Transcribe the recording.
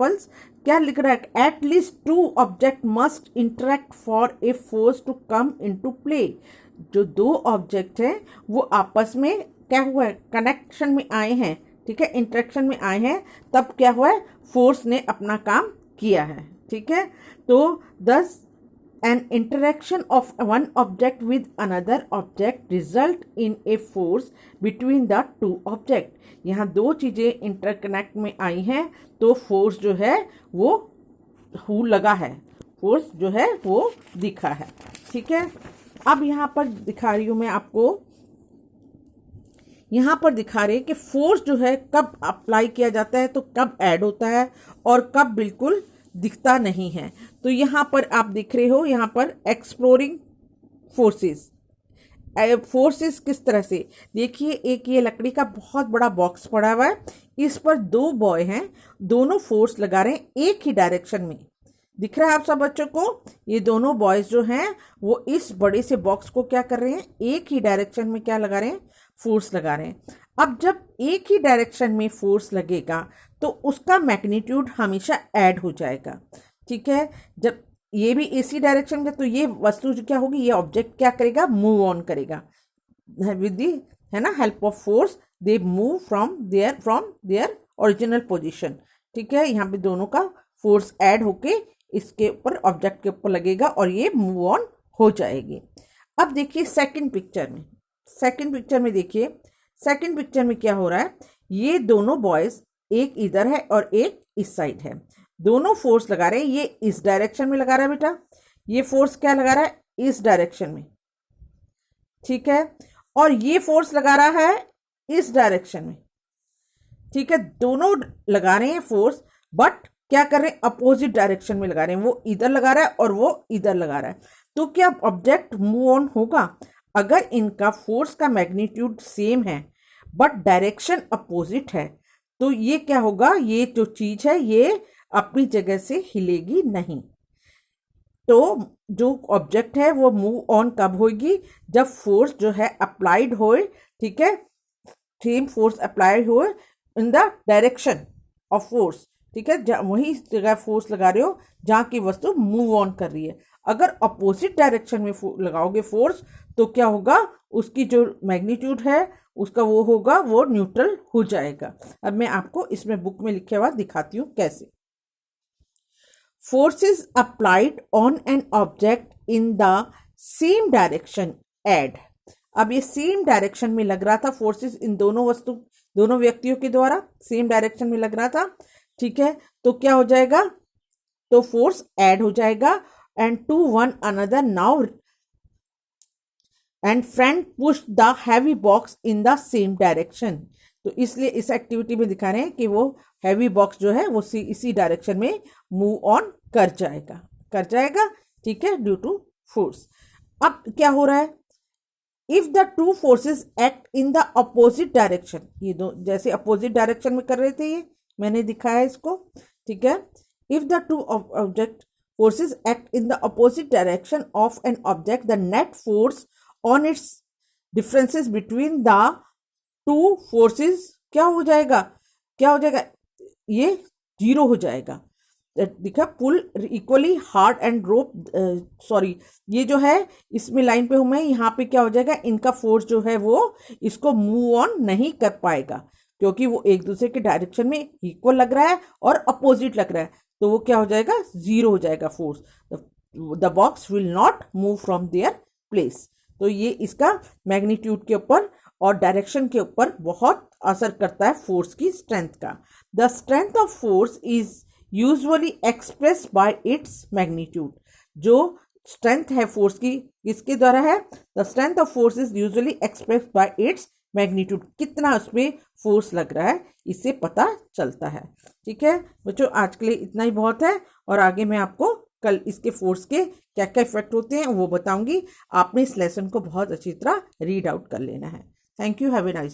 Examples क्या लिख रहा है, at least two object must interact for a force to come into play. जो दो ऑब्जेक्ट हैं वो आपस में क्या हुआ है, कनेक्शन में आए हैं, ठीक है, इंटरेक्शन में आए हैं, तब क्या हुआ है, फोर्स ने अपना काम किया है, ठीक है। तो दस an interaction of one object with another object result in a force between the two object। यहाँ दो चीज़ें इंटरकनेक्ट में आई हैं तो फोर्स जो है वो लगा है, फोर्स जो है वो दिखा है, ठीक है। अब यहाँ पर दिखा रही हूँ मैं आपको, यहाँ पर दिखा रहे हैं कि फोर्स जो है कब अप्लाई किया जाता है तो कब ऐड होता है और कब बिल्कुल दिखता नहीं है। तो यहाँ पर आप देख रहे हो, यहाँ पर एक्सप्लोरिंग फोर्सेस, फोर्सेस किस तरह से, देखिए एक ये लकड़ी का बहुत बड़ा बॉक्स पड़ा हुआ है, इस पर दो बॉय हैं, दोनों फोर्स लगा रहे हैं एक ही डायरेक्शन में। दिख रहा है आप सब बच्चों को, ये दोनों बॉयज जो हैं वो इस बड़े से बॉक्स को क्या कर रहे हैं, एक ही डायरेक्शन में क्या लगा रहे हैं, फोर्स लगा रहे हैं। अब जब एक ही डायरेक्शन में फोर्स लगेगा तो उसका मैग्नीट्यूड हमेशा ऐड हो जाएगा, ठीक है। जब ये भी इसी डायरेक्शन में, तो ये वस्तु जो क्या होगी, ये ऑब्जेक्ट क्या करेगा, मूव ऑन करेगा विद दी, है ना, help of force they move from their original position, ठीक है। यहाँ पे दोनों का फोर्स ऐड होके इसके ऊपर, ऑब्जेक्ट के ऊपर लगेगा और ये मूव ऑन हो जाएगी। अब देखिए सेकंड पिक्चर में देखिए, सेकंड पिक्चर में क्या हो रहा है, ये दोनों बॉयज एक इधर है और एक इस साइड है, दोनों फोर्स लगा रहे हैं, ये इस डायरेक्शन में लगा रहा है बेटा, ये फोर्स क्या लगा रहा है, इस डायरेक्शन में, ठीक है, और ये फोर्स लगा रहा है इस डायरेक्शन में, ठीक है। दोनों लगा रहे हैं फोर्स, बट क्या कर रहे हैं, अपोजिट डायरेक्शन में लगा रहे हैं, वो इधर लगा रहा है और वो इधर लगा रहा है। तो क्या ऑब्जेक्ट मूव ऑन होगा? अगर इनका फोर्स का मैग्नीट्यूड सेम है बट डायरेक्शन अपोजिट है तो ये क्या होगा, ये जो चीज है ये अपनी जगह से हिलेगी नहीं। तो जो ऑब्जेक्ट है वो मूव ऑन कब होगी, जब फोर्स जो है अप्लाइड होए, ठीक है, सेम फोर्स अप्लाई होए in the direction of force, ठीक है, वही जगह फोर्स लगा रहे हो जहाँ की वस्तु मूव ऑन कर रही है। अगर अपोजिट डायरेक्शन में लगाओगे फोर्स तो क्या होगा, उसकी जो मैग्नीट्यूड है उसका वो होगा, वो न्यूट्रल हो जाएगा। अब मैं आपको इसमें बुक में लिखे हुआ दिखाती हूँ कैसे। Forces applied on an object in the same direction add. अब ये सेम डायरेक्शन में लग रहा था फोर्सेस, इन दोनों व्यक्तियों के द्वारा सेम डायरेक्शन में लग रहा था, ठीक है। तो क्या हो जाएगा, तो फोर्स ऐड हो जाएगा and two one another now and friend push the heavy box in the same direction. तो इसलिए इस एक्टिविटी में दिखा रहे हैं कि वो हैवी बॉक्स जो है वो इसी डायरेक्शन में मूव ऑन कर जाएगा, ठीक है, ड्यू टू फोर्स। अब क्या हो रहा है, if the two forces act in the opposite direction, ये दो जैसे अपोजिट डायरेक्शन में कर रहे थे, ये मैंने दिखाया इसको, ठीक है। If the two object forces act in the opposite direction of an object, the net force on its differences between the two forces क्या हो जाएगा, ये जीरो हो जाएगा। दिखा, pull equally hard and rope, sorry ये जो है इसमें लाइन पे हूं मैं, यहाँ पे क्या हो जाएगा, इनका फोर्स जो है वो इसको मूव ऑन नहीं कर पाएगा क्योंकि वो एक दूसरे के डायरेक्शन में इक्वल लग रहा है और अपोजिट लग रहा है, तो वो क्या हो जाएगा, जीरो हो जाएगा force, the box will not move from their place. तो ये इसका मैग्नीट्यूड के ऊपर और डायरेक्शन के ऊपर बहुत असर करता है फोर्स की स्ट्रेंथ का। The strength of force is usually express bye its magnitude. जो स्ट्रेंथ है फोर्स की किसके द्वारा है, the strength of force is usually express bye its magnitude, कितना उसमें फोर्स लग रहा है इससे पता चलता है, ठीक है बच्चों। आज के लिए इतना ही बहुत है और आगे मैं आपको कल इसके फोर्स के क्या क्या इफेक्ट होते हैं वो बताऊंगी। आपने इस लेसन को बहुत अच्छी तरह रीड आउट कर लेना है। Thank you, have a nice